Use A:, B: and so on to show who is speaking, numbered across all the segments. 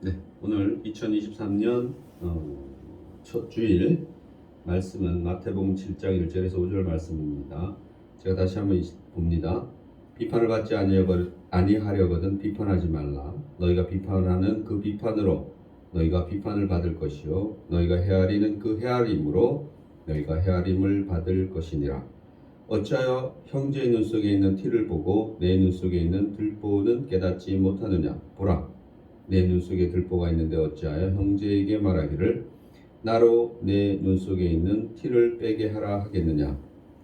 A: 네, 오늘 2023년 첫 주일 말씀은 마태복음 7장 1절에서 5절 말씀입니다. 제가 다시 한번 봅니다. 비판을 받지 아니하려거든 비판하지 말라. 너희가 비판하는 그 비판으로 너희가 비판을 받을 것이요 너희가 헤아리는 그 헤아림으로 너희가 헤아림을 받을 것이니라. 어찌하여 형제의 눈 속에 있는 티를 보고 내 눈 속에 있는 들보는 깨닫지 못하느냐. 보라, 내 눈 속에 들보가 있는데 어찌하여 형제에게 말하기를 나로 내 눈 속에 있는 티를 빼게 하라 하겠느냐.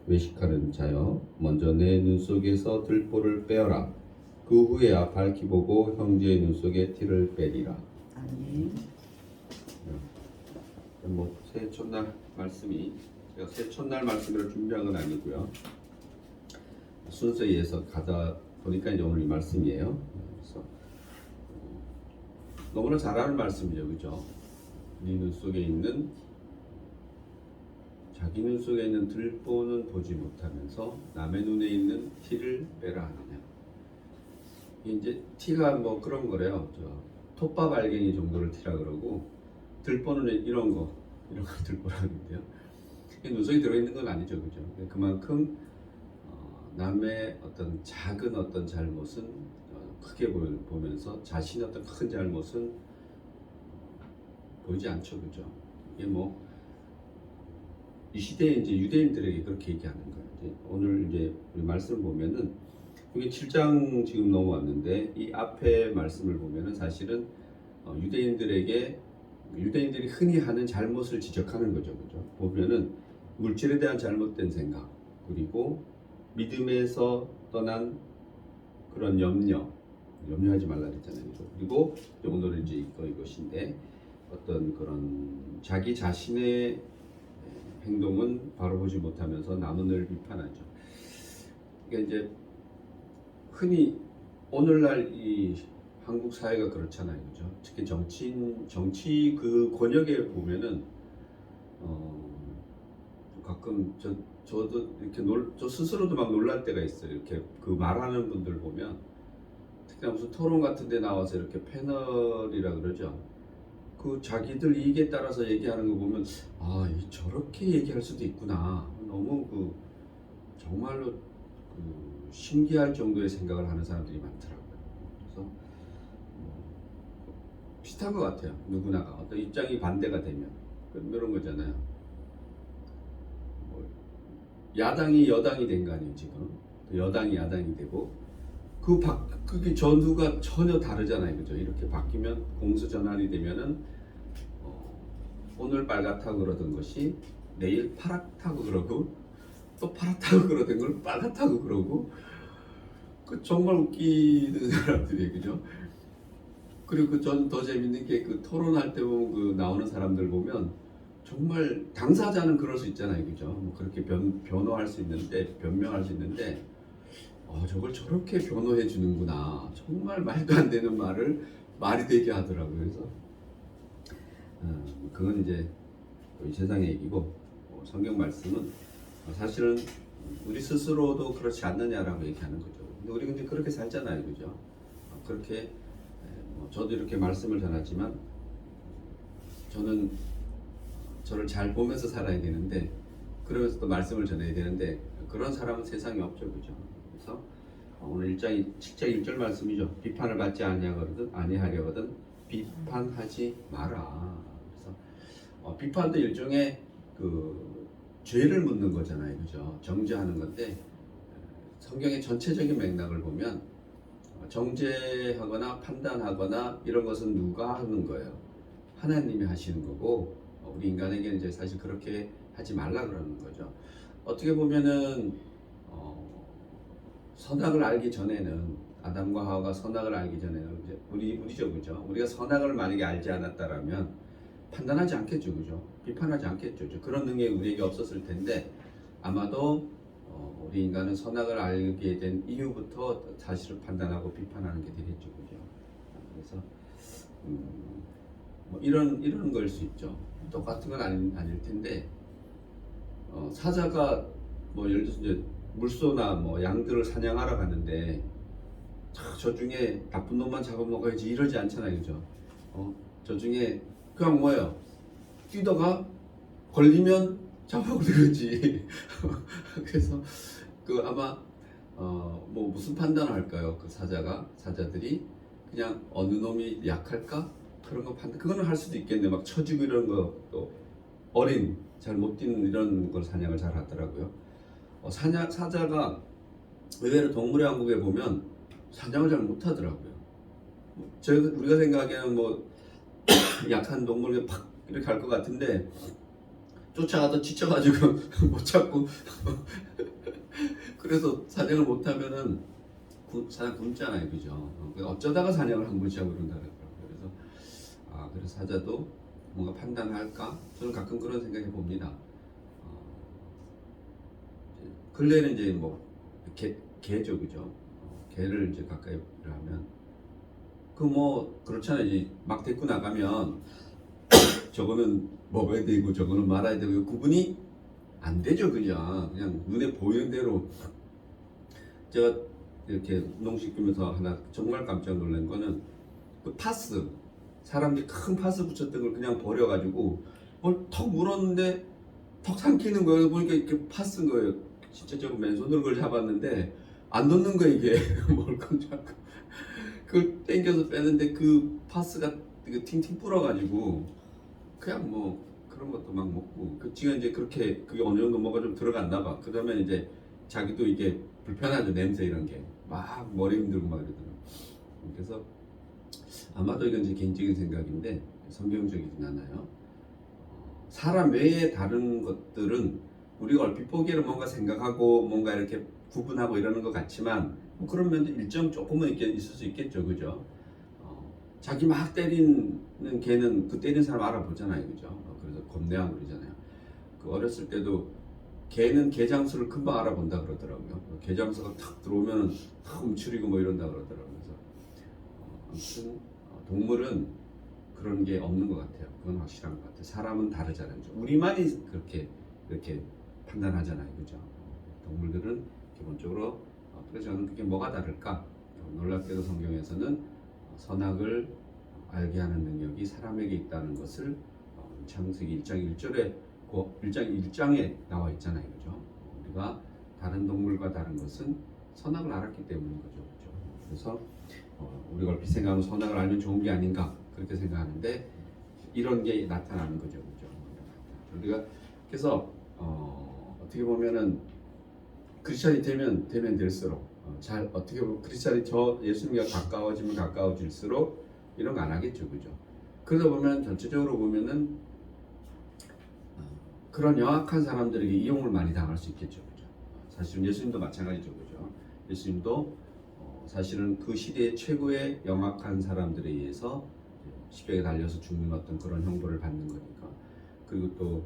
A: 외식하는 자여, 먼저 내 눈 속에서 들보를 빼어라. 그 후에야 밝히 보고 형제의 눈 속에 티를 빼리라.
B: 아멘.
A: 새 첫날 말씀이 제가 새 첫날 말씀을 준비한 건 아니고요. 순서에 의해서 가다 보니까 이제 오늘 이 말씀이에요. 그래서 너무나 잘 아는 말씀이죠, 그죠? 네 눈 속에 있는 자기 눈 속에 있는 들보는 보지 못하면서 남의 눈에 있는 티를 빼라 하느냐. 이제 티가 뭐 그런 거래요. 톱밥 알갱이 정도를 티라 그러고 들보는 이런 거 들보라는데요. 눈 속에 들어있는 건 아니죠, 그죠? 그만큼 남의 어떤 작은 어떤 잘못은 크게 보면서 자신의 어떤 큰 잘못은 보이지 않죠, 그죠? 이게 뭐 이 시대에 이제 유대인들에게 그렇게 얘기하는 거예요. 오늘 이제 우리 말씀을 보면은 여기 7장 지금 넘어왔는데 이 앞에 말씀을 보면은 사실은 유대인들이 흔히 하는 잘못을 지적하는 거죠, 그죠? 보면은 물질에 대한 잘못된 생각, 그리고 믿음에서 떠난 그런 염려하지 말라 그랬잖아요. 그리고 오늘은 이제 이것인데 어떤 그런 자기 자신의 행동은 바로 보지 못하면서 남을 비판하죠. 그러니까 이제 흔히 오늘날 이 한국 사회가 그렇잖아요, 그죠? 특히 정치 그 권역에 보면은 가끔 저도 이렇게 저 스스로도 막 놀랄 때가 있어요. 이렇게 그 말하는 분들 보면 특히나 무슨 토론 같은 데 나와서 이렇게 패널이라 그러죠. 그 자기들 이익에 따라서 얘기하는 거 보면 저렇게 얘기할 수도 있구나. 너무 정말로 신기할 정도의 생각을 하는 사람들이 많더라고요. 그래서 비슷한 것 같아요. 누구나가 어떤 입장이 반대가 되면 이런 거잖아요. 야당이 여당이 된 거 아니에요, 지금. 여당이 야당이 되고 그게 전후가 전혀 다르잖아요, 그죠? 이렇게 바뀌면 공수전환이 되면은 오늘 빨갛다고 그러던 것이 내일 파랗다고 그러고 또 파랗다고 그러던 걸 빨갛다고 그러고 정말 웃기는 사람들이에요, 그죠? 그리고 전 더 재밌는 게 토론할 때 보면 나오는 사람들 보면 정말 당사자는 그럴 수 있잖아요, 그죠? 뭐 그렇게 변호할 수 있는데 변명할 수 있는데 저걸 저렇게 변호해 주는구나. 정말 말도 안 되는 말을 말이 되게 하더라고요. 그래서 그건 이제 이 세상의 얘기고 성경 말씀은 사실은 우리 스스로도 그렇지 않느냐라고 얘기하는 거죠. 근데 우리 근데 그렇게 살잖아요, 그죠? 그렇게 저도 이렇게 말씀을 전하지만 저는 저를 잘 보면서 살아야 되는데 그러면서 또 말씀을 전해야 되는데 그런 사람은 세상에 없죠, 그죠? 그래서 오늘 7장 1절 말씀이죠. 비판을 받지 아니하려거든 비판하지 마라. 그래서 비판도 일종의 죄를 묻는 거잖아요, 그죠? 정죄하는 건데 성경의 전체적인 맥락을 보면 정죄하거나 판단하거나 이런 것은 누가 하는 거예요? 하나님이 하시는 거고 우리 인간에게는 이제 사실 그렇게 하지 말라 그러는 거죠. 어떻게 보면은 선악을 알기 전에는 아담과 하와가 선악을 알기 전에는 이제 우리죠, 그죠? 우리가 선악을 만약에 알지 않았다라면 판단하지 않겠죠, 그죠? 비판하지 않겠죠. 그런 능력이 우리에게 없었을 텐데 아마도 우리 인간은 선악을 알게 된 이후부터 사실을 판단하고 비판하는 게 되겠죠, 그죠? 그래서 뭐 이런 걸 수 있죠. 똑같은 건 아닐 텐데 사자가 뭐 예를 들어서 이제 물소나 뭐 양들을 사냥하러 가는데 저 중에 나쁜 놈만 잡아먹어야지 이러지 않잖아요, 그죠? 저 중에 그냥 뭐예요? 뛰다가 걸리면 잡아버리지. 그래서 그 아마 뭐 무슨 판단을 할까요? 그 사자들이 그냥 어느 놈이 약할까? 그런 거 판단, 그거는 할 수도 있겠네. 막 처지고 이런 거, 또 어린 잘 못 뛰는 이런 걸 사냥을 잘 하더라고요. 사자가 의외로 동물의 왕국에 보면 사냥을 잘 못하더라고요. 우리가 생각하기에는 뭐 약한 동물에 팍 이렇게 갈 것 같은데 쫓아가다 지쳐가지고 못 잡고 그래서 사냥을 못하면은 사냥 굶잖아요, 그죠? 어쩌다가 사냥을 한 번씩 하고 그런다 그러더라고요. 그래서 사자도 뭔가 판단할까? 저는 가끔 그런 생각해 봅니다. 근래는 이제 뭐 개죠, 그죠? 개를 이제 가까이 하면 그 뭐 그렇잖아요. 이제 막 데리고 나가면 저거는 먹어야 되고 저거는 말아야 되고 구분이 안 되죠, 그냥 눈에 보이는 대로. 제가 이렇게 운동시키면서 하나 정말 깜짝 놀란 거는 그 파스, 사람들이 큰 파스 붙였던 걸 그냥 버려가지고 뭘 턱 물었는데 턱 삼키는 거예요. 보니까 이렇게 파스인 거예요. 진짜 저거 맨손으로 그걸 잡았는데 안 놓는 거예요, 이게. 뭘 건지 알고 그걸 당겨서 빼는데 그 파스가 팅팅 불어가지고 그냥 뭐 그런 것도 막 먹고, 그 지금 이제 그렇게 그게 어느 정도 뭐가 좀 들어갔나 봐. 그러면 이제 자기도 이게 불편하죠, 냄새 이런 게 막 머리 흔들고 막 이러더라고. 그래서 아마도 이건 제 개인적인 생각인데 성경적이진 않아요. 사람 외에 다른 것들은 우리가 얼핏 보기에는 뭔가 생각하고 뭔가 이렇게 구분하고 이러는 것 같지만 뭐 그런 면도 일정 조금은 있을 수 있겠죠, 그죠? 자기 막 때리는 개는 그 때린 사람 알아보잖아요, 그죠? 그래서 겁내하고 그러잖아요. 그 어렸을 때도 개는 개 장수를 금방 알아본다 그러더라고요. 개 장수가 탁 들어오면 탁 움츠리고 뭐 이런다 그러더라고요. 그래서 아무튼 동물은 그런 게 없는 것 같아요. 그건 확실한 것 같아요. 사람은 다르잖아요. 우리만이 그렇게 이렇게 판단하잖아요, 그죠? 동물들은 기본적으로 그래서 저는 그게 뭐가 다를까? 놀랍게도 성경에서는 선악을 알게 하는 능력이 사람에게 있다는 것을 창세기 1장 1절에 1장 1장에 나와 있잖아요, 그죠? 우리가 다른 동물과 다른 것은 선악을 알았기 때문인 거죠, 그죠? 그래서 우리가 얼핏 생각하면 선악을 알면 좋은 게 아닌가 그렇게 생각하는데 이런 게 나타나는 거죠, 그죠? 우리가 그래서 어떻게 보면은 크리스찬이 되면 될수록 잘 어떻게 보면 크리스찬이 예수님과 가까워지면 가까워질수록 이런 거 안 하겠죠, 그죠? 그러다 보면 전체적으로 보면은 그런 영악한 사람들에게 이용을 많이 당할 수 있겠죠, 그죠? 사실은 예수님도 마찬가지죠, 그죠? 예수님도 사실은 그 시대의 최고의 영악한 사람들에 의해서 십자가에 달려서 죽는 어떤 그런 형벌을 받는 거니까. 그리고 또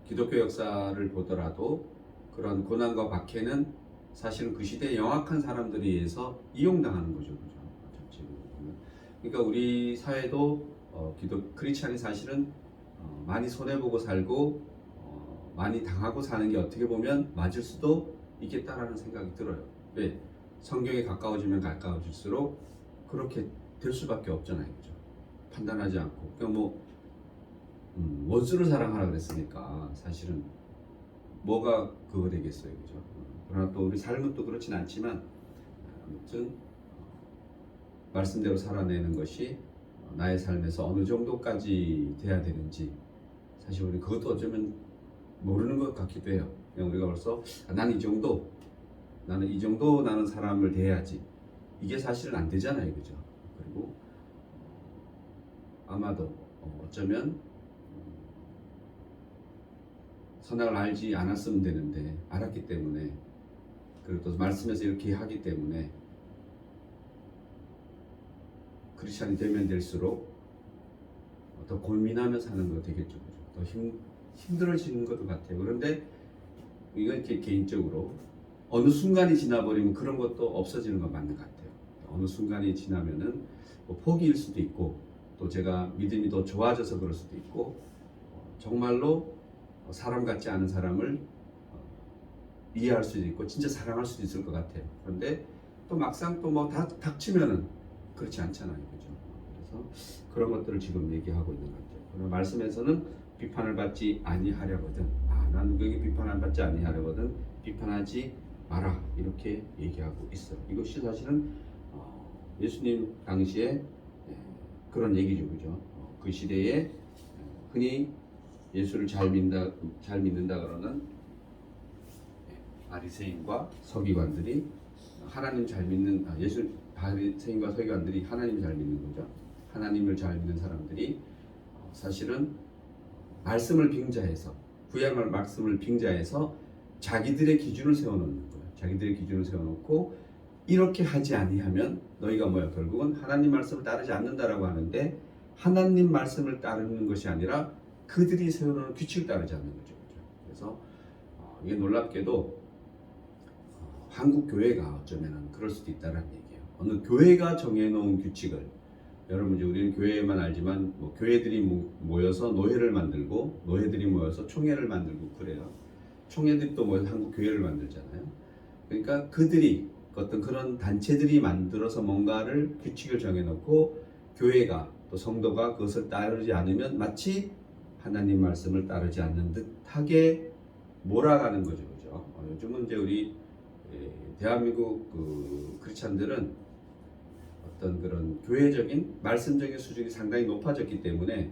A: 기독교 역사를 보더라도 그런 고난과 박해는 사실은 그 시대의 영악한 사람들에 의해서 이용당하는 거죠, 그죠? 전체적으로 보면. 그러니까 우리 사회도 크리스찬이 사실은 많이 손해보고 살고 많이 당하고 사는 게 어떻게 보면 맞을 수도 있겠다라는 생각이 들어요. 왜? 성경에 가까워지면 가까워질수록 그렇게 될 수밖에 없잖아요, 그죠? 판단하지 않고 그냥 뭐 원수를 사랑하라 그랬으니까 사실은 뭐가 그거 되겠어요, 그죠? 그러나 또 우리 삶은 또 그렇진 않지만 아무튼 말씀대로 살아내는 것이 나의 삶에서 어느 정도까지 돼야 되는지 사실 우리 그것도 어쩌면 모르는 것 같기도 해요. 그냥 우리가 벌써 나는 이 정도 나는 사람을 대해야지 이게 사실은 안 되잖아요, 그죠? 그리고 아마도 어쩌면 선악을 알지 않았으면 되는데 알았기 때문에 그리고 또 말씀에서 이렇게 하기 때문에 크리스찬이 되면 될수록 더 고민하며 사는 거 되겠죠, 그죠? 더 힘들어지는 것도 같아요. 그런데 이건 이렇게 개인적으로 어느 순간이 지나버리면 그런 것도 없어지는 건 맞는 것 같아요. 어느 순간이 지나면은 뭐 포기일 수도 있고 또 제가 믿음이 더 좋아져서 그럴 수도 있고 정말로 사람 같지 않은 사람을 이해할 수도 있고 진짜 사랑할 수도 있을 것 같아요. 그런데 또 막상 또 뭐 닥치면은 그렇지 않잖아요, 그죠? 그래서 그런 것들을 지금 얘기하고 있는 것 같아요. 그러나 말씀에서는 비판을 받지 아니하려거든. 나는 그게 비판을 받지 아니하려거든. 비판하지 마라 이렇게 얘기하고 있어요. 이것이 사실은 예수님 당시에 그런 얘기죠, 그죠? 그 시대에 흔히 예수를 잘 믿는다 그러는 바리새인과 서기관들이 하나님 잘 믿는 바리새인과 서기관들이 하나님 잘 믿는 거죠. 하나님을 잘 믿는 사람들이 사실은 말씀을 빙자해서 구약의 말씀을 빙자해서 자기들의 기준을 세워놓는 거예요. 자기들의 기준을 세워놓고 이렇게 하지 아니하면 너희가 뭐야? 결국은 하나님 말씀을 따르지 않는다라고 하는데 하나님 말씀을 따르는 것이 아니라 그들이 세워놓은 규칙을 따르지 않는 거죠. 그래서 이게 놀랍게도 한국 교회가 어쩌면 그럴 수도 있다는 얘기예요. 어느 교회가 정해놓은 규칙을 여러분 이제 우리는 교회만 알지만 뭐 교회들이 모여서 노회를 만들고 노회들이 모여서 총회를 만들고 그래요. 총회들이 또 모여서 한국 교회를 만들잖아요. 그러니까 그들이 어떤 그런 단체들이 만들어서 뭔가를 규칙을 정해놓고 교회가 또 성도가 그것을 따르지 않으면 마치 하나님 말씀을 따르지 않는 듯하게 몰아가는 거죠, 그죠? 요즘은 이제 우리 대한민국 크리스찬들은 어떤 그런 교회적인 말씀적인 수준이 상당히 높아졌기 때문에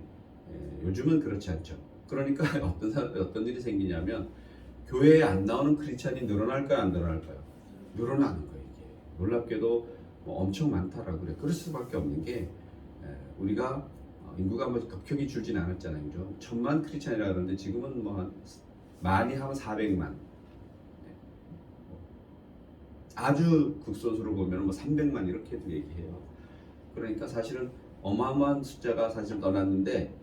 A: 요즘은 그렇지 않죠. 그러니까 어떤 일이 생기냐면 교회에 안 나오는 크리스찬이 늘어날까요, 안 늘어날까요? 늘어나는 거예요. 이게 놀랍게도 엄청 많다라고 그래. 그럴 수밖에 없는 게 우리가 인구가 뭐 급격히 줄진 않았잖아요, 그죠? 1000만 크리스찬이라 그러는데 지금은 뭐 많이 하면 400만. 아주 극소수로 보면 뭐 300만 이렇게도 얘기해요. 그러니까 사실은 어마어마한 숫자가 사실 떠났는데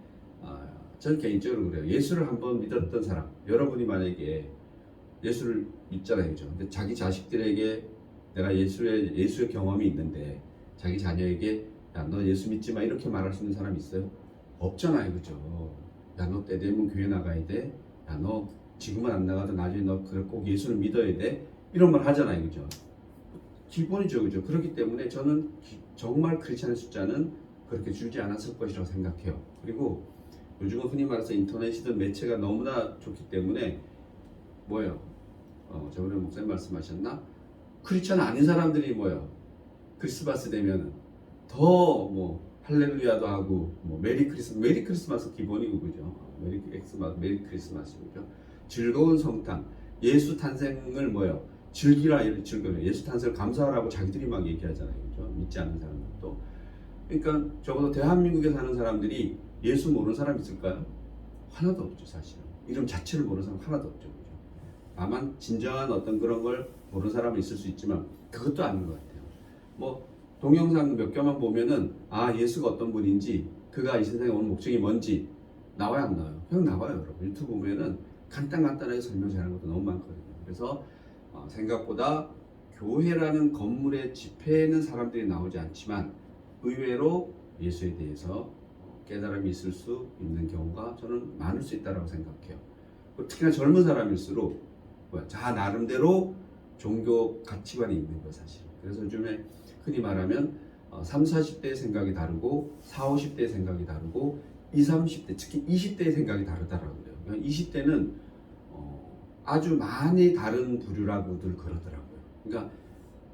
A: 저는 개인적으로 그래요. 예수를 한번 믿었던 사람, 여러분이 만약에 예수를 믿잖아요, 그죠? 근데 자기 자식들에게 내가 예수의 경험이 있는데 자기 자녀에게 야, 너 예수 믿지 마 이렇게 말할 수 있는 사람 있어요? 없잖아요, 그죠? 야, 너 때 되면 교회 나가야 돼. 야, 너 지금은 안 나가도 나중에 너 꼭 예수를 믿어야 돼. 이런 말 하잖아요, 그죠? 기본이죠, 그죠? 그렇기 때문에 저는 정말 크리스찬의 숫자는 그렇게 줄지 않았을 것이라고 생각해요. 그리고 요즘은 흔히 말해서 인터넷이든 매체가 너무나 좋기 때문에 뭐예요? 저번에 목사님 말씀하셨나? 크리스찬 아닌 사람들이 뭐예요? 크리스마스 되면 더 뭐 할렐루야도 하고 뭐 메리 크리스마스 기본이고 그죠? 메리 크리스마스 그죠? 즐거운 성탄, 예수 탄생을 뭐예요? 즐기라 이렇게 즐거워요. 예수 탄생을 감사하라고 자기들이 막 얘기하잖아요, 그죠? 믿지 않는 사람들도. 그러니까 적어도 대한민국에 사는 사람들이 예수 모르는 사람 있을까요? 하나도 없죠, 사실은. 이름 자체를 모르는 사람 하나도 없죠, 그죠? 다만 진정한 어떤 그런 걸 모르는 사람은 있을 수 있지만 그것도 아닌 것 같아요. 뭐 동영상 몇 개만 보면은 예수가 어떤 분인지 그가 이 세상에 온 목적이 뭔지 나와요, 안 나와요? 그냥 나와요, 여러분. 유튜브 보면은 간단하게 설명 잘하는 것도 너무 많거든요. 그래서 생각보다 교회라는 건물의 집회에는 사람들이 나오지 않지만 의외로 예수에 대해서 깨달음이 있을 수 있는 경우가 저는 많을 수 있다고 생각해요. 특히나 젊은 사람일수록 자 나름대로 종교 가치관이 있는 거 사실. 그래서 요즘에 흔히 말하면 3, 40대의 생각이 다르고 4, 50대의 생각이 다르고 20, 30대 특히 20대의 생각이 다르다라고 그래요. 그러니까 20대는 아주 많이 다른 부류라고들 그러더라고요. 그러니까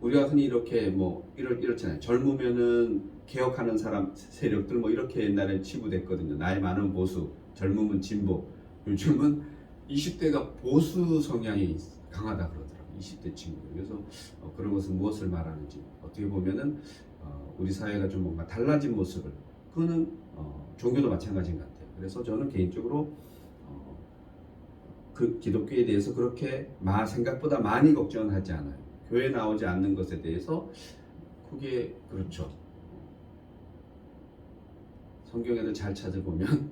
A: 우리가 흔히 이렇게 뭐 이렇잖아요. 젊으면은 개혁하는 사람 세력들 뭐 이렇게 옛날에 치부됐거든요. 나이 많은 보수, 젊으면 진보. 요즘은 20대가 보수 성향이 강하다 그러더라고요. 20대 친구들. 그래서 그런 것은 무엇을 말하는지 어떻게 보면은 우리 사회가 좀 뭔가 달라진 모습을 그거는 종교도 마찬가지인 것 같아요. 그래서 저는 개인적으로 그 기독교에 대해서 그렇게 생각보다 많이 걱정은 하지 않아요. 교회 나오지 않는 것에 대해서 그게 그렇죠. 성경에도 잘 찾아보면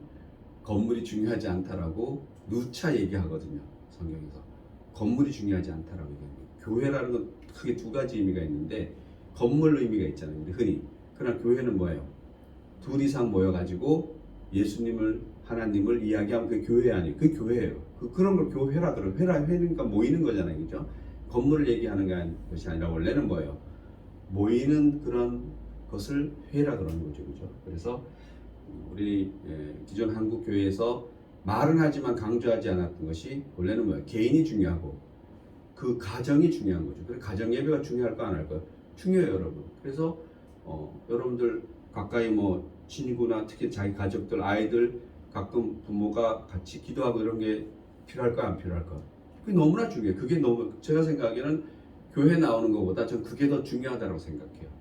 A: 건물이 중요하지 않다라고 누차 얘기하거든요. 성경에서 건물이 중요하지 않다라고 얘기합니다. 교회라는 건 크게 두 가지 의미가 있는데 건물 의미가 있잖아요. 우리 흔히. 그러나 교회는 뭐예요? 둘 이상 모여가지고 예수님을 하나님을 이야기하면 그게 교회 아니에요. 그게 교회예요. 그런 걸 교회라 그래요. 회니까 모이는 거잖아요, 그죠? 건물을 얘기하는 것이 아니라 원래는 뭐예요? 모이는 그런 그것을 회라 그러는 거죠, 그죠? 그래서 우리 기존 한국 교회에서 말은 하지만 강조하지 않았던 것이 원래는 뭐야? 개인이 중요하고 그 가정이 중요한 거죠. 그래서 가정 예배가 중요할까 안 할까? 중요해요, 여러분. 그래서 여러분들 가까이 뭐 친구나 특히 자기 가족들, 아이들 가끔 부모가 같이 기도하고 이런 게 필요할까 안 필요할까? 그게 너무나 중요해요. 그게 너무 제가 생각하기에는 교회 나오는 것보다 전 그게 더 중요하다고 생각해요.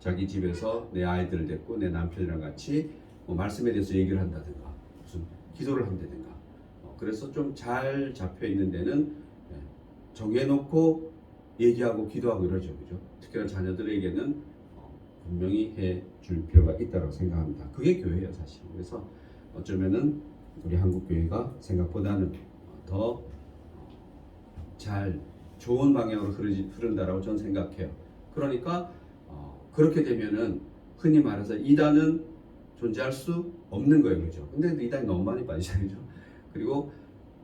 A: 자기 집에서 내 아이들 데리고 내 남편이랑 같이 뭐 말씀에 대해서 얘기를 한다든가 무슨 기도를 한다든가 그래서 좀 잘 잡혀 있는 데는 정해놓고 얘기하고 기도하고 이러죠, 그죠? 특히나 자녀들에게는 분명히 해줄 필요가 있다고 생각합니다. 그게 교회예요, 사실. 그래서 어쩌면은 우리 한국 교회가 생각보다는 더 잘 좋은 방향으로 흐른다라고 저는 생각해요. 그러니까 그렇게 되면은 흔히 말해서 이단은 존재할 수 없는 거예요, 그죠? 근데 이단이 너무 많이 빠지잖아요. 그리고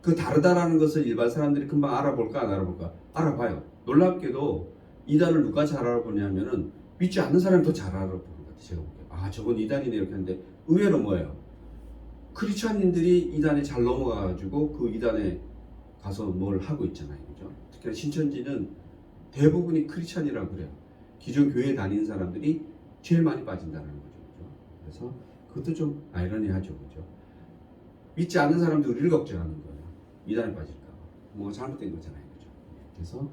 A: 그 다르다라는 것을 일반 사람들이 금방 알아볼까 안 알아볼까? 알아봐요. 놀랍게도 이단을 누가 잘 알아보냐면은 믿지 않는 사람이 더 잘 알아보는 것 같아요. 제가 보기에. 아, 저건 이단이네 이렇게 하는데 의외로 뭐예요? 크리스찬인들이 이단에 잘 넘어가가지고 그 이단에 가서 뭘 하고 있잖아요, 그죠? 특히나 신천지는 대부분이 크리스찬이라고 그래요. 기존 교회 다니는 사람들이 제일 많이 빠진다는 거죠, 그죠? 그래서 그것도 좀 아이러니하죠, 그죠? 믿지 않는 사람들이 우리를 걱정하는 거예요. 이단에 빠질까 봐. 뭐가 잘못된 거잖아요, 그죠? 그래서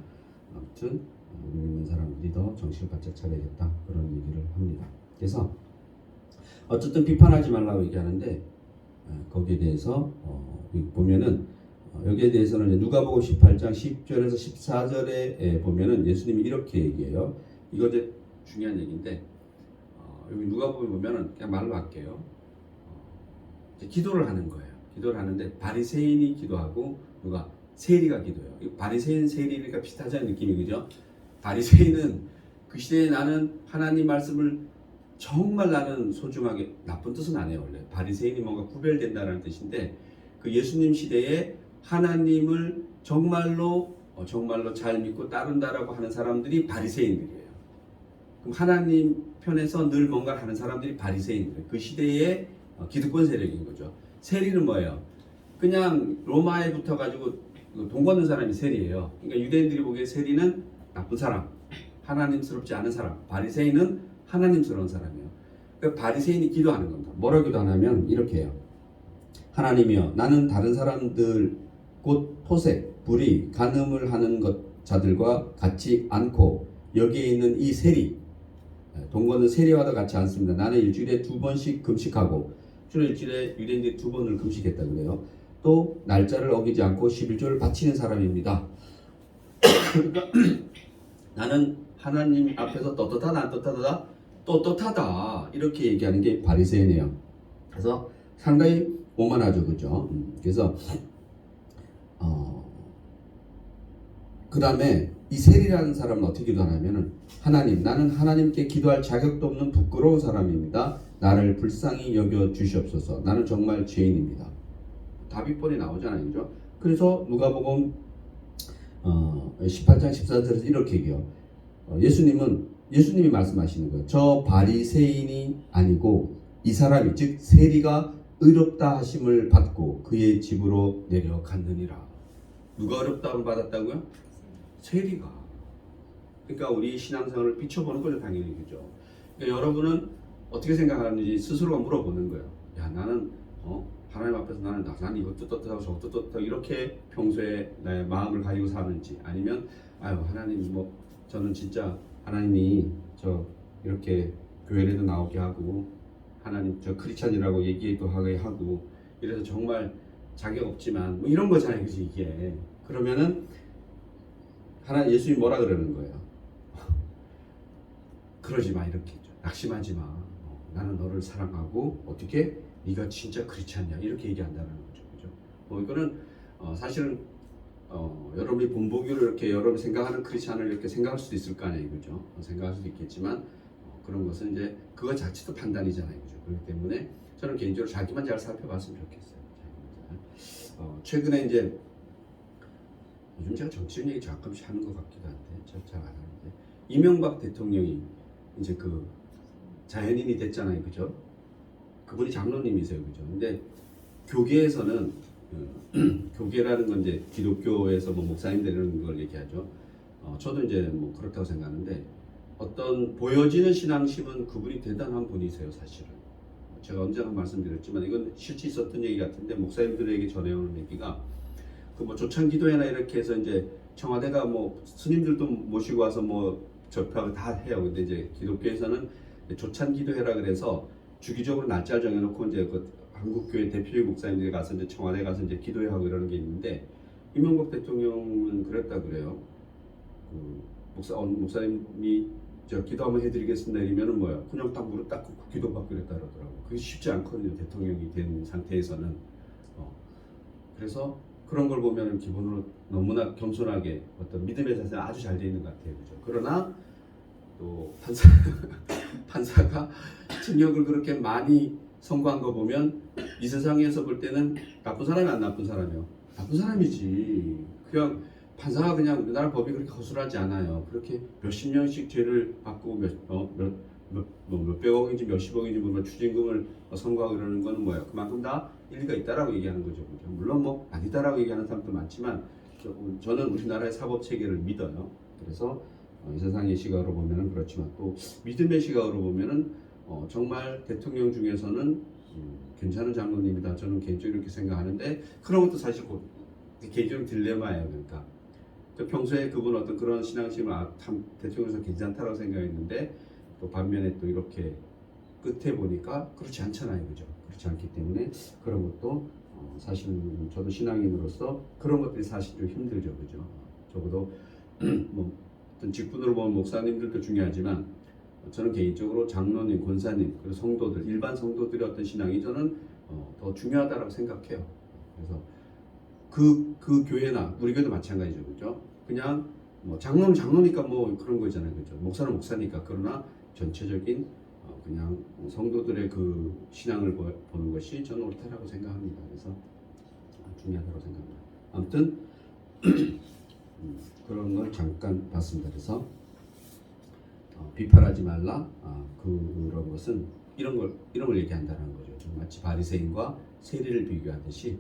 A: 아무튼 믿는 사람들이 더 정신을 바짝 차려야겠다 그런 얘기를 합니다. 그래서 어쨌든 비판하지 말라고 얘기하는데 거기에 대해서 보면은 여기에 대해서는 이제 누가복음 18장 10절에서 14절에 보면은 예수님이 이렇게 얘기해요. 이거 이제 중요한 얘기인데 여기 누가복음 보면은 그냥 말로 할게요. 이제 기도를 하는 거예요. 기도를 하는데 바리새인이 기도하고 누가 세리가 기도해요. 바리새인 세리니까 비슷하자는 느낌이 그죠? 바리새인은 그 시대에 나는 하나님 말씀을 정말 나는 소중하게 나쁜 뜻은 아니에요 원래 바리새인이 뭔가 구별된다는 뜻인데 그 예수님 시대에 하나님을 정말로 잘 믿고 따른다라고 하는 사람들이 바리새인들이에요. 그럼 하나님 편에서 늘 뭔가를 하는 사람들이 바리새인들 그 시대의 기득권 세력인 거죠. 세리는 뭐예요? 그냥 로마에 붙어가지고 돈 걷는 사람이 세리예요. 그러니까 유대인들이 보기에 세리는 나쁜 사람, 하나님스럽지 않은 사람, 바리새인은 하나님스러운 사람이에요. 그러니까 바리새인이 기도하는 겁니다. 뭐라 기도하냐면 이렇게 해요. 하나님이여, 나는 다른 사람들 곧 토색, 불의, 간음을 하는 자들과 같지 않고 여기에 있는 이 세리, 돈 거는 세리와도 같지 않습니다. 나는 일주일에 2번씩 금식하고 주로 일주일에 유대인들이 2번을 금식했다 그래요. 또 날짜를 어기지 않고 11조를 바치는 사람입니다. 그러니까 나는 하나님 앞에서 떳떳하다 안 떳떳하다? 떳떳하다 이렇게 얘기하는 게 바리새인이에요. 그래서 상당히 오만하죠, 그죠? 그래서 그 다음에 이 세리라는 사람은 어떻게 기도하냐면은 하나님, 나는 하나님께 기도할 자격도 없는 부끄러운 사람입니다. 나를 불쌍히 여겨 주시옵소서. 나는 정말 죄인입니다. 답이 뻔히 나오잖아요, 그죠? 그래서 누가복음 18장 14절에서 이렇게 얘기해요. 예수님이 말씀하시는 거예요. 저 바리새인이 아니고 이 사람이 즉 세리가 의롭다 하심을 받고 그의 집으로 내려갔느니라. 누가 의롭다함을 받았다고요? 세리가. 그러니까 우리 신앙생활을 비춰보는 거죠, 당연히, 그죠? 그러니까 여러분은 어떻게 생각하는지 스스로가 물어보는 거예요. 야, 나는 하나님 앞에서 나는 이것도 떳떳하고 저것도 떳떳하고 이렇게 평소에 나의 마음을 가지고 사는지, 아니면 아유 하나님 뭐 저는 진짜 하나님이 저 이렇게 교회에도 나오게 하고 하나님 저 크리스찬이라고 얘기도 하게 하고 이래서 정말 자격 없지만 뭐 이런 거잖아요, 그지? 이게 그러면은 예수님이 뭐라 그러는 거예요? 그러지 마, 이렇게 낙심하지 마. 나는 너를 사랑하고 어떻게 네가 진짜 크리스찬이야 이렇게 얘기한다는 거죠, 그죠? 이거는 사실은 여러분이 본보기를 이렇게 여러분이 생각하는 크리스찬을 이렇게 생각할 수도 있을 거 아니에요, 그죠? 생각할 수도 있겠지만 그런 것은 이제 그거 자체도 판단이잖아요, 그죠? 그렇기 때문에 저는 개인적으로 자기만 잘 살펴봤으면 좋겠어요. 최근에 이제 요즘 제가 정치적 얘기 가끔씩 하는 것 같기도 한데 잘 안 하는데 이명박 대통령이 이제 그 자연인이 됐잖아요, 그죠? 그분이 장로님이세요, 그죠? 근데 교계에서는 교계라는 건 이제 기독교에서 뭐 목사님들 이런 걸 얘기하죠. 저도 이제 뭐 그렇다고 생각하는데 어떤 보여지는 신앙심은 그분이 대단한 분이세요, 사실은. 제가 언제나 말씀드렸지만 이건 실제 있었던 얘기 같은데 목사님들에게 전해오는 얘기가 그 뭐 조찬 기도회나 이렇게 해서 이제 청와대가 뭐 스님들도 모시고 와서 뭐 접하고 다 해요. 근데 이제 기독교에서는 조찬 기도회라 그래서 주기적으로 날짜를 정해놓고 이제 그 한국교회 대표적 목사님들이 가서 이제 청와대 가서 이제 기도회하고 이러는 게 있는데 이명박 대통령은 그랬다 그래요. 그 목사님이 저 기도 한번 해드리겠습니다 이러면은 뭐야 그냥 딱 무릎 딱 꿇고 기도받고 그랬다 그러더라고. 그게 쉽지 않거든요, 대통령이 된 상태에서는. 그래서 그런 걸 보면은 기본으로 너무나 겸손하게 어떤 믿음의 자세는 아주 잘 돼 있는 것 같아요, 그죠? 그러나 또 판사가 징역을 그렇게 많이 선고한 거 보면 이 세상에서 볼 때는 나쁜 사람이 안 나쁜 사람이요, 나쁜 사람이지. 그냥 판사가 그냥 우리나라 법이 그렇게 허술하지 않아요. 그렇게 몇십 년씩 죄를 받고 몇백억인지 몇십억인지 물론 추징금을 선고하고 이러는 거는 뭐예요? 그만큼 다 일리가 있다라고 얘기하는 거죠. 물론 뭐 아니다라고 얘기하는 사람도 많지만 저는 우리나라의 사법 체계를 믿어요. 그래서 이 세상의 시각으로 보면은 그렇지만 또 믿음의 시각으로 보면은 정말 대통령 중에서는 괜찮은 장로님이다. 저는 개인적으로 이렇게 생각하는데 그런 것도 사실 개인적으로 딜레마예요. 그러니까 평소에 그분 어떤 그런 신앙심을 참 대통령에서 괜찮다라고 생각했는데 또 반면에 또 이렇게 끝에 보니까 그렇지 않잖아요, 그죠? 그렇지 않기 때문에 그런 것도 사실은 저도 신앙인으로서 그런 것들이 사실 좀 힘들죠, 그죠? 적어도 뭐 어떤 직분으로 보면 목사님들도 중요하지만 저는 개인적으로 장로님, 권사님, 그리고 성도들, 일반 성도들의 어떤 신앙이 저는 더 중요하다고 생각해요. 그래서 그 교회나 우리 교회도 마찬가지죠, 그죠? 그냥 뭐 장로는 장로니까 뭐 그런 거잖아요, 그죠? 목사는 목사니까. 그러나 전체적인 그냥 성도들의 그 신앙을 보는 것이 저는 옳다라고 생각합니다. 그래서 중요하다고 생각합니다. 아무튼 그런 걸 잠깐 봤습니다. 그래서 비판하지 말라. 그런 것은 이런 걸 얘기한다는 거죠. 마치 바리새인과 세리를 비교하듯이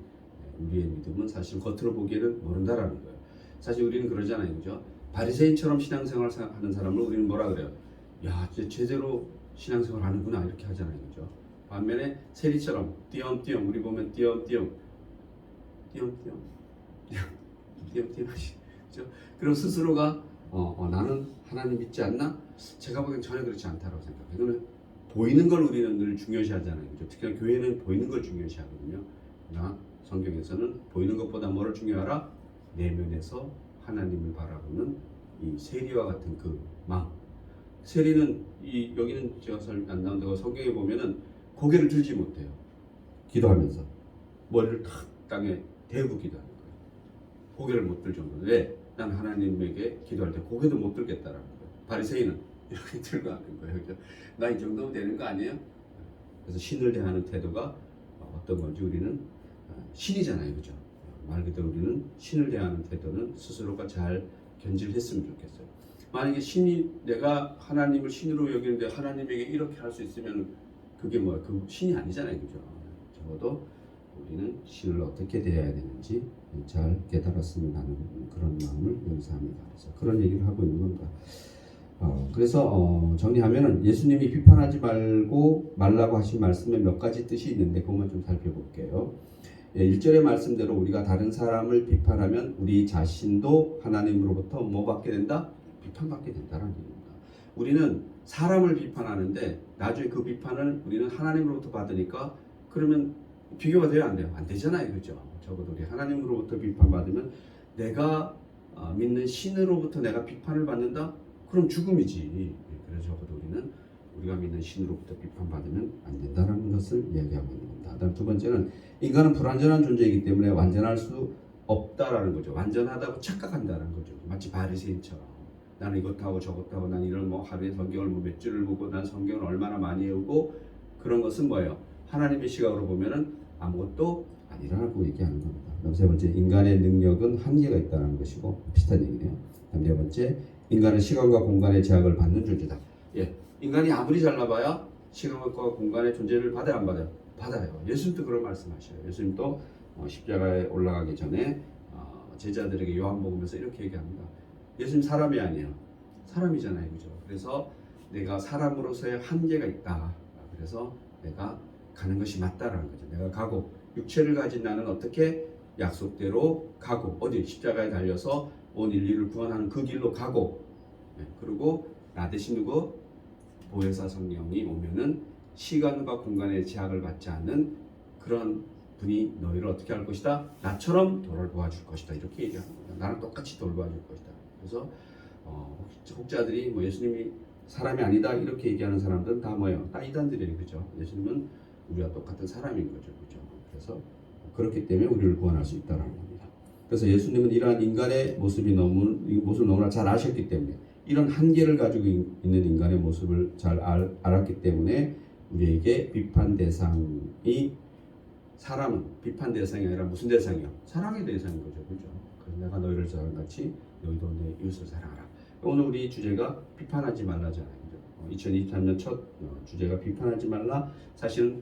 A: 우리의 믿음은 사실 겉으로 보기에는 모른다라는 거예요. 사실 우리는 그러잖아요, 그죠? 바리새인처럼 신앙생활 하는 사람을 우리는 뭐라 그래요? 야, 진짜 제대로 신앙생활 하는구나 이렇게 하잖아요, 그죠? 반면에 세리처럼 띄엄띄엄 우리 보면 띄엄띄엄 그죠? 그럼 스스로가 나는 하나님 믿지 않나? 제가 보기엔 전혀 그렇지 않다고 생각해요. 이거는 보이는 걸 우리는 늘 중요시하잖아요, 그죠? 특히나 교회는 보이는 걸 중요시하거든요. 그러나 성경에서는 보이는 것보다 뭐를 중요하라? 내면에서 하나님을 바라보는 이 세리와 같은 그 마음. 세리는 여기는 제가 안 나온다고 성경에 보면은 고개를 들지 못해요. 기도하면서 머리를 탁 땅에 대고 기도하는 거예요. 고개를 못 들 정도로. 왜? 난 하나님에게 기도할 때 고개도 못 들겠다라는 거예요. 바리새인은 이렇게 들고 하는 거예요. 나 이 정도면 되는 거 아니에요? 그래서 신을 대하는 태도가 어떤 건지 우리는 신이잖아요, 그죠? 말 그대로 우리는 신을 대하는 태도는 스스로가 잘 견질했으면 좋겠어요. 만약에 내가 하나님을 신으로 여기는데 하나님에게 이렇게 할 수 있으면 그게 뭐야? 그 신이 아니잖아요, 그죠? 적어도 우리는 신을 어떻게 대해야 되는지 잘 깨달았으면 하는 그런 마음을 여기서 합니다. 그래서 그런 얘기를 하고 있는 겁니다. 그래서 정리하면은 예수님이 비판하지 말라고 하신 말씀에 몇 가지 뜻이 있는데 그것만 좀 살펴볼게요. 1절의 말씀대로 우리가 다른 사람을 비판하면 우리 자신도 하나님으로부터 뭐 받게 된다? 비판받게 된다는 얘기입니다. 우리는 사람을 비판하는데 나중에 그 비판을 우리는 하나님으로부터 받으니까 그러면 비교가 돼요, 안 돼요? 안 되잖아요, 그죠? 적어도 우리 하나님으로부터 비판받으면 내가 믿는 신으로부터 내가 비판을 받는다? 그럼 죽음이지. 그래서 적어도 우리는 우리가 믿는 신으로부터 비판받으면 안 된다는 것을 이야기하고 있는 겁니다. 다음 두 번째는 인간은 불완전한 존재이기 때문에 완전할 수 없다라는 거죠. 완전하다고 착각한다는 거죠. 마치 바리새인처럼 나는 이것도 하고 저것도 하고 난 이런 하루에 성경을 몇 줄을 보고 난 성경을 얼마나 많이 외우고 그런 것은 뭐예요? 하나님의 시각으로 보면은 아무것도 아니라고 얘기하는 겁니다. 그다음 세 번째, 인간의 능력은 한계가 있다는 것이고 비슷한 얘기네요. 그다음 네 번째, 인간은 시간과 공간의 제약을 받는 존재다. 인간이 아무리 잘나봐야 시간과 공간의 존재를 받아요, 안 받아요? 받아요. 예수님도 그런 말씀하셔요. 예수님도 십자가에 올라가기 전에 제자들에게 요한복음에서 이렇게 얘기합니다. 예수님 사람이 아니에요. 사람이잖아요, 그죠? 그래서 내가 사람으로서의 한계가 있다. 그래서 내가 가는 것이 맞다라는 거죠. 내가 가고 육체를 가진 나는 어떻게 약속대로 가고 어디 십자가에 달려서 온 인류를 구원하는 그 길로 가고 그리고 나 대신 누구 보혜사 성령이 오면은 시간과 공간의 제약을 받지 않는 그런 분이 너희를 어떻게 할 것이다? 나처럼 돌보아줄 것이다. 이렇게 얘기하는 거예요. 나랑 똑같이 돌보아줄 것이다. 그래서 혹자들이 뭐 예수님이 사람이 아니다 이렇게 얘기하는 사람들은 다 뭐예요? 다 이단들이에요, 그죠? 예수님은 우리와 똑같은 사람인 거죠, 그죠? 그래서 그렇기 때문에 우리를 구원할 수 있다는 겁니다. 그래서 예수님은 이러한 인간의 모습을 너무나 잘 아셨기 때문에 이런 한계를 가지고 있는 인간의 모습을 잘 알았기 때문에 우리에게 비판 대상이 사람은 비판 대상이 아니라 무슨 대상이요? 사랑의 대상인 거죠, 그죠? 그래서 내가 너희를 사랑한 같이 너희도 내 이웃을 사랑하라. 오늘 우리 주제가 비판하지 말라잖아요. 2023년 첫 주제가 비판하지 말라. 사실은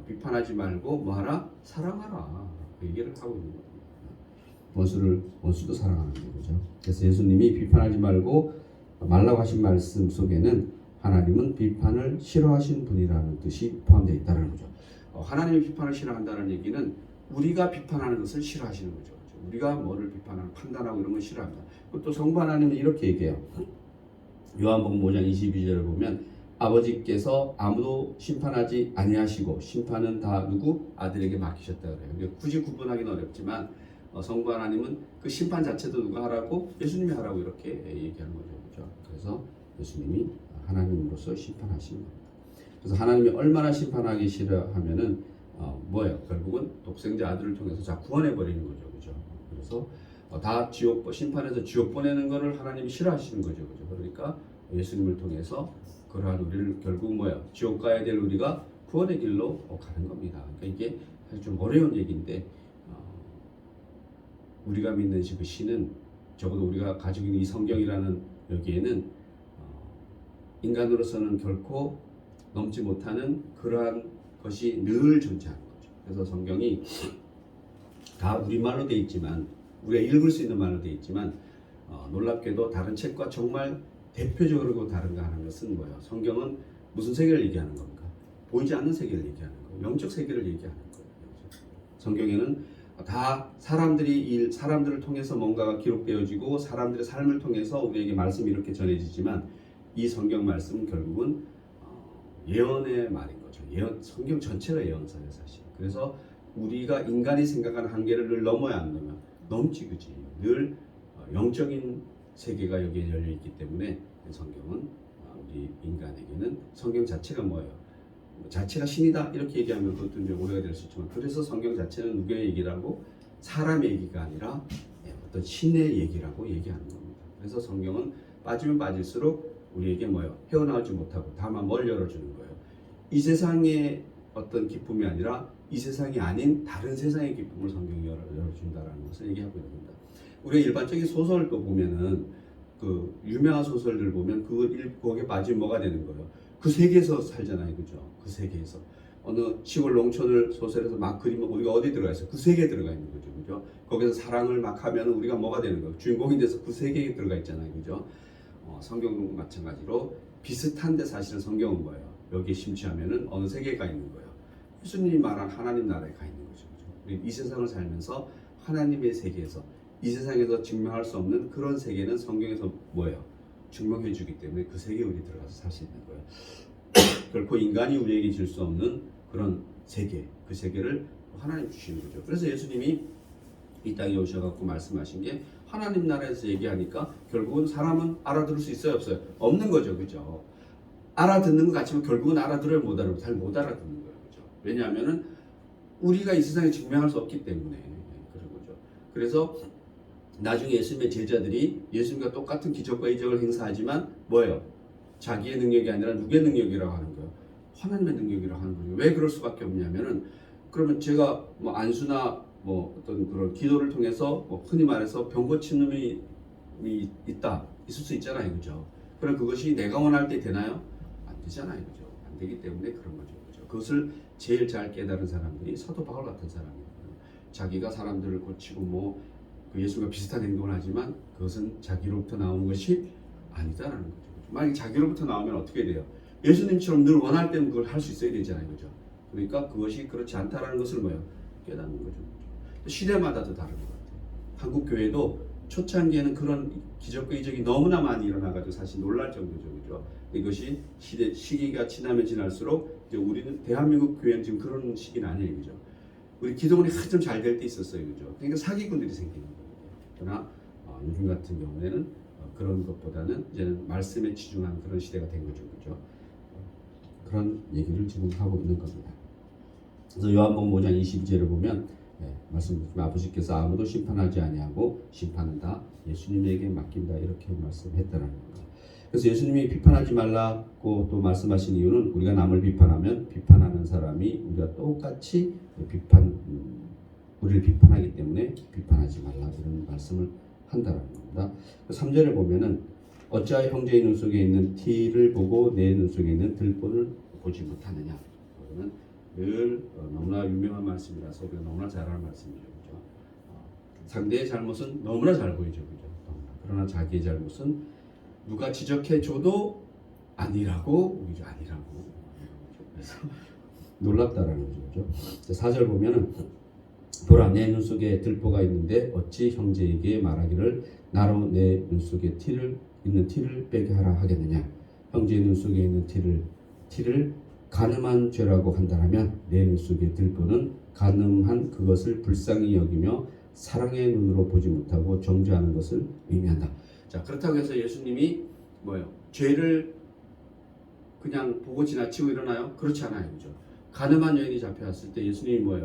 A: 비판하지 말고 뭐하라? 사랑하라. 그 얘기를 하고 있는 겁니다. 원수도 사랑하는 거죠. 그래서 예수님이 비판하지 말라고 하신 말씀 속에는 하나님은 비판을 싫어하시는 분이라는 뜻이 포함되어 있다는 거죠. 하나님이 비판을 싫어한다는 얘기는 우리가 비판하는 것을 싫어하시는 거죠. 우리가 뭐를 비판하고 판단하고 이런 걸 싫어합니다. 또 성부 하나님은 이렇게 얘기해요. 요한복음 5장 22절을 보면 아버지께서 아무도 심판하지 아니하시고 심판은 다 누구? 아들에게 맡기셨다 그래요. 굳이 구분하기는 어렵지만 성부 하나님은 그 심판 자체도 누가 하라고? 예수님이 하라고 이렇게 얘기하는 거죠. 그렇죠? 그래서 예수님이 하나님으로서 심판하시는 겁니다. 그래서 하나님이 얼마나 심판하기 싫어하면은 뭐예요? 결국은 독생자 아들을 통해서 자 구원해 버리는 거죠, 그죠? 그래서 다 심판해서 지옥 보내는 것을 하나님이 싫어하시는 거죠, 그죠? 그러니까 예수님을 통해서 그러한 우리를 결국 뭐예요? 지옥 가야 될 우리가 구원의 길로 가는 겁니다. 그러니까 이게 사실 좀 어려운 얘기인데 우리가 믿는 그 신은 적어도 우리가 가지고 있는 이 성경이라는 여기에는 인간으로서는 결코 넘지 못하는 그러한 것이 늘 존재하는 거죠. 그래서 성경이 다 우리말로 되어 있지만 우리가 읽을 수 있는 말로 되어 있지만 놀랍게도 다른 책과 정말 대표적으로 다른가 하는 것은 뭐예요? 성경은 무슨 세계를 얘기하는 겁니까? 보이지 않는 세계를 얘기하는 거예요. 영적 세계를 얘기하는 거예요. 성경에는 다 사람들을 통해서 뭔가가 기록되어지고 사람들의 삶을 통해서 우리에게 말씀이 이렇게 전해지지만 이 성경 말씀은 결국은 예언의 말인 거죠. 성경 전체가 예언서예요, 사실. 그래서 우리가 인간이 생각하는 한계를 늘 넘어야 안 넘어. 넘지, 그지. 늘 영적인 세계가 여기에 열려 있기 때문에 성경은 우리 인간에게는 성경 자체가 뭐예요? 자체가 신이다 이렇게 얘기하면 그것도 이제 오해가 될 수 있지만 그래서 성경 자체는 누구의 얘기라고? 사람의 얘기가 아니라 어떤 신의 얘기라고 얘기하는 겁니다. 그래서 성경은 빠지면 빠질수록 우리에게 뭐예요? 헤어나오지 못하고 다만 뭘 열어주는 거예요. 이 세상의 어떤 기쁨이 아니라 이 세상이 아닌 다른 세상의 기쁨을 성경이 열어준다라는 것을 얘기하고 있는 겁니다. 우리가 일반적인 소설도 보면은 그 유명한 소설들 보면 거기에 빠지면 뭐가 되는 거예요? 그 세계에서 살잖아요, 그죠? 그 세계에서 어느 시골 농촌을 소설에서 막 그리면 우리가 어디 들어가 있어요? 그 세계에 들어가 있는 거죠, 그죠? 거기서 사랑을 막 하면 우리가 뭐가 되는 거예요? 주인공이 돼서 그 세계에 들어가 있잖아요, 그죠? 성경도 마찬가지로 비슷한데 사실은 성경은 뭐예요? 여기에 심취하면은 어느 세계에 가 있는 거예요? 예수님이 말한 하나님 나라에 가 있는 거죠, 그죠? 우리 이 세상을 살면서 하나님의 세계에서 이 세상에서 증명할 수 없는 그런 세계는 성경에서 뭐예요? 증명해 주기 때문에 그 세계에 우리 들어가서 살 수 있는 거예요. 결코 인간이 우리에게 줄 수 없는 그런 세계, 그 세계를 하나님 주시는 거죠. 그래서 예수님이 이 땅에 오셔갖고 말씀하신 게 하나님 나라에서 얘기하니까 결국은 사람은 알아들을 수 있어요, 없어요? 없는 거죠, 그죠? 알아듣는 것 같지만 결국은 알아들어야 못 알아듣고 잘 못 알아듣는 거예요, 그죠? 왜냐하면은 우리가 이 세상에 증명할 수 없기 때문에 그런 거죠. 그래서 나중에 예수님의 제자들이 예수님과 똑같은 기적과 이적을 행사하지만 뭐예요? 자기의 능력이 아니라 누구의 능력이라고 하는 거예요? 하나님의 능력이라고 하는 거예요. 왜 그럴 수밖에 없냐면은 그러면 제가 뭐 안수나 뭐 어떤 그런 기도를 통해서 뭐 흔히 말해서 병 고친 놈이 있을 수 있잖아요, 그죠? 그럼 그것이 내가 원할 때 되나요? 안 되잖아요, 그죠? 안 안 되기 때문에 그런 거죠. 그죠? 그것을 제일 잘 깨달은 사람들이 사도 바울 같은 사람이에요. 자기가 사람들을 고치고 그 예수가 비슷한 행동을 하지만 그것은 자기로부터 나오는 것이 아니다라는 거죠. 만약에 자기로부터 나오면 어떻게 돼요? 예수님처럼 늘 원할 때는 그걸 할 수 있어야 되잖아요. 그죠? 그러니까 그것이 그렇지 않다라는 것을 깨닫는 거죠. 시대마다도 다른 것 같아요. 한국 교회도 초창기에는 그런 기적과 이적이 너무나 많이 일어나가지고 사실 놀랄 정도죠. 그죠? 이것이 시기가 지나면 지날수록 이제 우리는 대한민국 교회는 지금 그런 시기는 아니에요. 그죠? 우리 기도원이 한참 잘 될 때 있었어요. 그죠? 그러니까 사기꾼들이 생기는 거예요. 그러나 요즘 같은 경우에는 그런 것보다는 이제는 말씀에 치중한 그런 시대가 된 거죠. 그죠? 그런 얘기를 지금 하고 있는 겁니다. 그래서 요한복음 5장 22절을 보면 말씀드리면 아버지께서 아무도 심판하지 아니하고 심판은 다 예수님에게 맡긴다 이렇게 말씀했다라는 겁니다. 그래서 예수님이 비판하지 말라고 또 말씀하신 이유는 우리가 남을 비판하면 비판하는 사람이 우리가 똑같이 우리를 비판하기 때문에 비판하지 말라 이런 말씀을 한다는 겁니다. 3절에 보면은 어찌하여 형제의 눈 속에 있는 티를 보고 내 눈 속에 있는 들본을 보지 못하느냐. 그거는 늘 너무나 유명한 말씀이라서 우리가 너무나 잘 아는 말씀이죠. 그죠? 상대의 잘못은 너무나 잘 보이죠. 그죠? 그러나 자기의 잘못은 누가 지적해줘도 아니라고 우리가 아니라고. 그래서 놀랍다라는 거죠. 4절 보면은 보라 내 눈 속에 들보가 있는데 어찌 형제에게 말하기를 나로 내 눈 속에 있는 티를 빼게 하라 하겠느냐. 형제의 눈 속에 있는 티를 간음한 죄라고 한다면 내 눈 속에 들보는 간음한 그것을 불쌍히 여기며 사랑의 눈으로 보지 못하고 정죄하는 것을 의미한다. 자, 그렇다고 해서 예수님이 죄를 그냥 보고 지나치고 일어나요? 그렇지 않아요. 그죠? 간음한 여인이 잡혀왔을 때 예수님이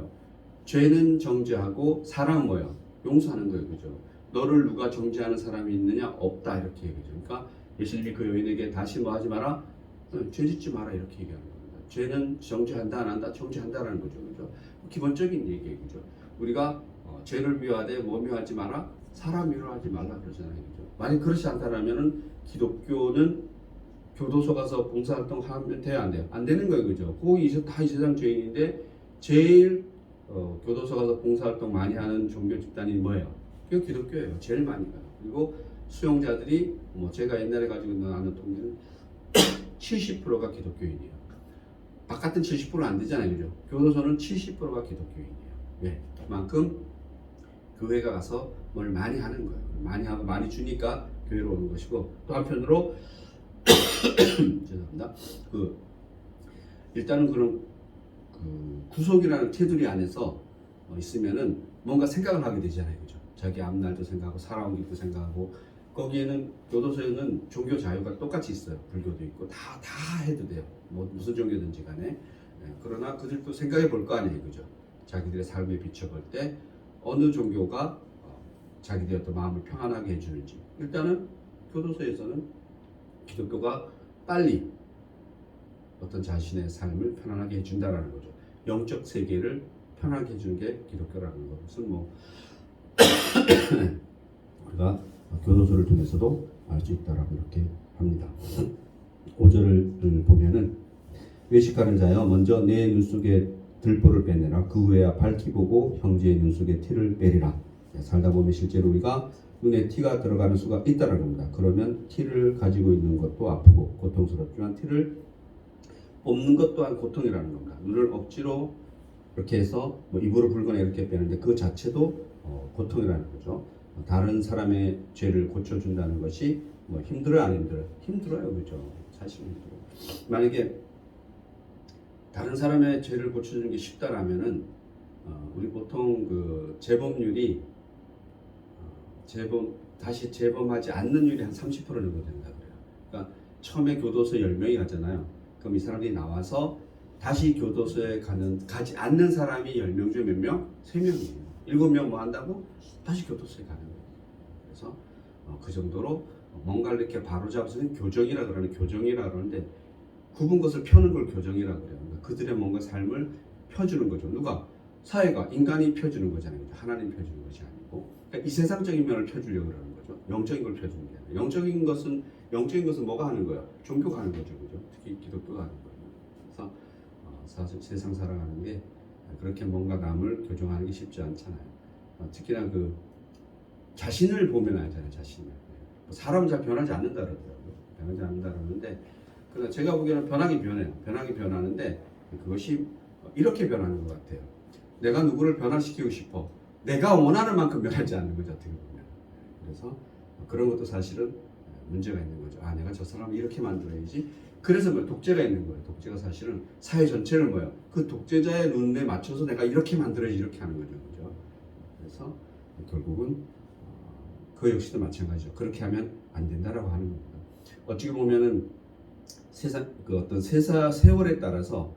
A: 죄는 정죄하고 사랑은 용서하는 거예요. 그죠? 너를 누가 정죄하는 사람이 있느냐? 없다. 이렇게 얘기죠. 그러니까 예수님이 그 여인에게 다시 하지 마라? 죄 짓지 마라. 이렇게 얘기하는 겁니다. 죄는 정죄한다 안 한다? 정죄한다라는 거죠. 그죠? 기본적인 얘기예요. 그죠? 우리가 죄를 미워하되 미워하지 마라? 사람 미워하지 말라 그러잖아요. 그죠? 만약 그렇지 않다라면은 기독교는 교도소 가서 봉사활동 하면 돼요? 안 돼요? 안 되는 거예요. 그죠? 다 이 세상 죄인인데 제일 교도소 가서 봉사활동 많이 하는 종교 집단이 뭐예요? 그게 기독교예요. 제일 많이 가요. 그리고 수용자들이 제가 옛날에 가지고 나눈 통계는 70%가 기독교인이에요. 바깥은 70%는 안 되잖아요. 그죠? 교도소는 70%가 기독교인이에요. 왜? 그만큼 교회가 가서 뭘 많이 하는 거예요. 많이 하고 많이 주니까 교회로 오는 것이고 또 한편으로 죄송합니다. 일단은 그런 구속이라는 테두리 안에서 있으면은 뭔가 생각을 하게 되잖아요. 그죠? 자기 앞날도 생각하고 살아온 길도 생각하고 거기에는 교도소에는 종교 자유가 똑같이 있어요. 불교도 있고 다 해도 돼요. 무슨 종교든지 간에. 그러나 그들도 생각해 볼 거 아니에요. 그죠? 자기들의 삶에 비춰볼 때 어느 종교가 자기들의 어떤 마음을 평안하게 해주는지. 일단은 교도소에서는 기독교가 빨리 어떤 자신의 삶을 편안하게 해준다라는 거죠. 영적 세계를 편하게 해주는 게 기독교라는 것은 우리가 교도소를 통해서도 알 수 있다라고 이렇게 합니다. 5절을 보면은 외식하는 자여 먼저 내 눈 속에 들보를 빼내라. 그 후에야 밝히 보고 형제의 눈 속에 티를 빼리라. 살다 보면 실제로 우리가 눈에 티가 들어가는 수가 있다는 겁니다. 그러면 티를 가지고 있는 것도 아프고 고통스럽지만 티를 뽑는 것 또한 고통이라는 겁니다. 눈을 억지로 이렇게 해서 입으로 불거나 이렇게 빼는데 그 자체도 고통이라는 거죠. 다른 사람의 죄를 고쳐준다는 것이 힘들어요, 안 힘들어요? 힘들어요, 그죠? 사실 힘들어요. 만약에 다른 사람의 죄를 고쳐주는 게 쉽다라면은 우리 보통 그 재범률이 다시 재범하지 않는 율이 한 30% 정도 된다 그래요. 그러니까 처음에 교도소 10명이 가잖아요. 그럼 이 사람들이 나와서 다시 교도소에 가지 않는 사람이 10명 중에 몇 명? 3명이에요. 7명 한다고 다시 교도소에 가는 거예요. 그래서 그 정도로 뭔가를 이렇게 바로잡아서 교정이라 그러는데 굽은 것을 펴는 걸 교정이라 그래요. 그러니까 그들의 뭔가 삶을 펴주는 거죠. 누가? 사회가, 인간이 펴주는 거잖아요. 하나님 펴주는 것이 아니고. 그러니까 이 세상적인 면을 펴주려고 그러는 거죠. 영적인 걸 펴주는 게 아니라. 영적인 것은 뭐가 하는 거예요? 종교가 하는 거죠. 그죠? 특히 기독교가 하는 거예요. 세상 살아가는 게 그렇게 뭔가 남을 교정하는 게 쉽지 않잖아요. 특히나 그 자신을 보면 알잖아요. 자신을. 사람은 잘 변하지 않는다 그러더라고요. 변하지 않는다 그러는데 그러나 제가 보기에는 변하긴 변해요. 변하긴 변하는데 그것이 이렇게 변하는 것 같아요. 내가 누구를 변화시키고 싶어. 내가 원하는 만큼 변하지 않는 거죠. 어떻게 보면. 그래서 그런 것도 사실은 문제가 있는 거죠. 아, 내가 저 사람을 이렇게 만들어야지. 그래서 뭐 독재가 있는 거예요. 독재가 사실은 사회 전체를 뭐예요. 그 독재자의 눈에 맞춰서 내가 이렇게 만들어야지 이렇게 하는 거죠. 그죠? 그래서 결국은 그 역시도 마찬가지죠. 그렇게 하면 안 된다라고 하는 겁니다. 어떻게 보면은 세상 그 어떤 세월에 따라서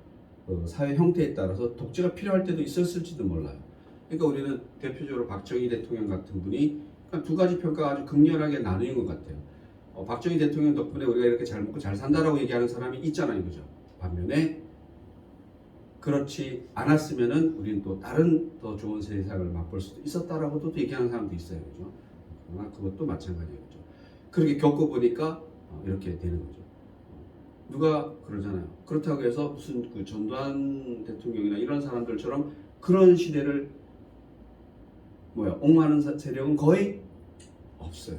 A: 사회 형태에 따라서 독재가 필요할 때도 있었을지도 몰라요. 그러니까 우리는 대표적으로 박정희 대통령 같은 분이 두 가지 평가가 아주 극렬하게 나누는 것 같아요. 박정희 대통령 덕분에 우리가 이렇게 잘 먹고 잘 산다라고 얘기하는 사람이 있잖아요, 그죠? 반면에 그렇지 않았으면은 우리는 또 다른 더 좋은 세상을 맛볼 수도 있었다라고도 또 얘기하는 사람도 있어요, 그죠? 그러나 그것도 마찬가지겠죠. 그렇게 겪어보니까 이렇게 되는 거죠. 누가 그러잖아요. 그렇다고 해서 무슨 그 전두환 대통령이나 이런 사람들처럼 그런 시대를 옹호하는 세력은 거의 없어요.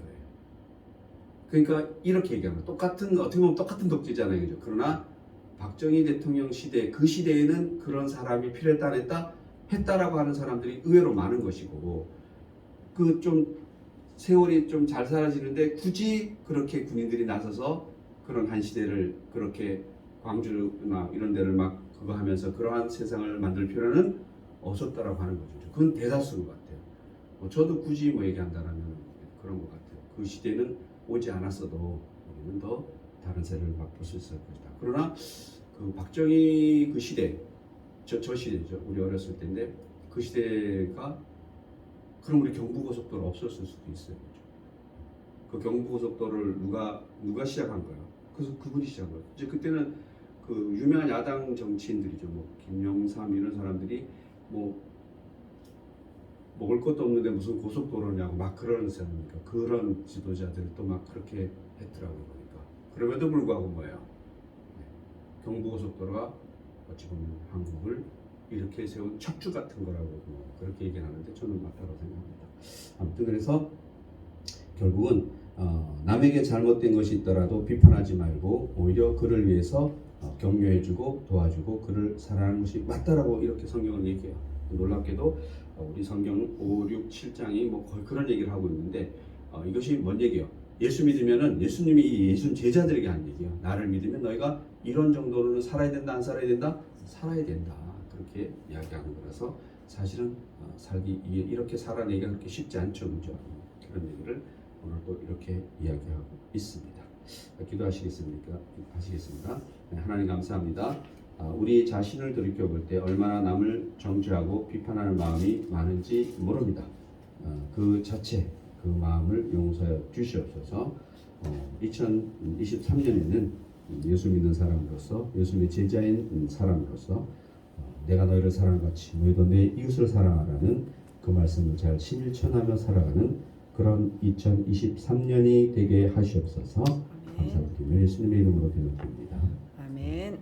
A: 그러니까 이렇게 얘기하면 똑같은 어떻게 보면 똑같은 독재잖아요, 그죠? 그러나 박정희 대통령 시대 그 시대에는 그런 사람이 필요했다 안 했다 했다라고 하는 사람들이 의외로 많은 것이고 그 좀 세월이 좀 잘 사라지는데 굳이 그렇게 군인들이 나서서 그런 한 시대를 그렇게 광주나 이런 데를 막 그거 하면서 그러한 세상을 만들 필요는 없었다라고 하는 거죠. 그건 대다수인 것 같아요. 저도 굳이 얘기한다라면 그런 것 같아요. 그 시대는 오지 않았어도 우리는 더 다른 세를 맛볼 수 있을 것이다. 그러나 그 박정희 그 시대, 저 시대죠. 우리 어렸을 때인데 그 시대가 그럼 우리 경부고속도로 없었을 수도 있어요. 그 경부고속도로를 누가 시작한 거예요? 그래서 그분이 시작한 거예요. 이제 그때는 그 유명한 야당 정치인들이죠. 김영삼 이런 사람들이 먹을 것도 없는데 무슨 고속도로냐고 막 그러는 사람이니까 그런 지도자들이 또 막 그렇게 했더라고요. 보니까 그럼에도 불구하고 뭐예요? 경부고속도로가 어찌 보면 한국을 이렇게 세운 척추 같은 거라고 그렇게 얘기하는데 저는 맞다고 생각합니다. 아무튼 그래서 결국은 남에게 잘못된 것이 있더라도 비판하지 말고 오히려 그를 위해서 격려해주고 도와주고 그를 사랑하는 것이 맞다라고 이렇게 성경을 얘기해요. 놀랍게도 우리 성경 5, 6, 7장이 거의 그런 얘기를 하고 있는데 이것이 뭔 얘기예요? 예수 믿으면은 예수님이 예수 제자들에게 한 얘기예요. 나를 믿으면 너희가 이런 정도로는 살아야 된다, 안 살아야 된다? 살아야 된다. 그렇게 이야기하는 거라서 사실은 살기 이렇게 살아내기가 그렇게 쉽지 않죠, 그죠? 그런 얘기를 오늘 또 이렇게 이야기하고 있습니다. 기도하시겠습니까? 하시겠습니다. 네, 하나님 감사합니다. 우리 자신을 돌이켜볼 때 얼마나 남을 정죄하고 비판하는 마음이 많은지 모릅니다. 그 자체 그 마음을 용서해 주시옵소서. 2023년에는 예수 믿는 사람으로서 예수님의 제자인 사람으로서 내가 너희를 사랑같이 너희도 내 이웃을 사랑하라는 그 말씀을 잘 실천하며 살아가는 그런 2023년이 되게 하시옵소서. 감사드리며 예수님의 이름으로 기도드립니다.
B: 아멘.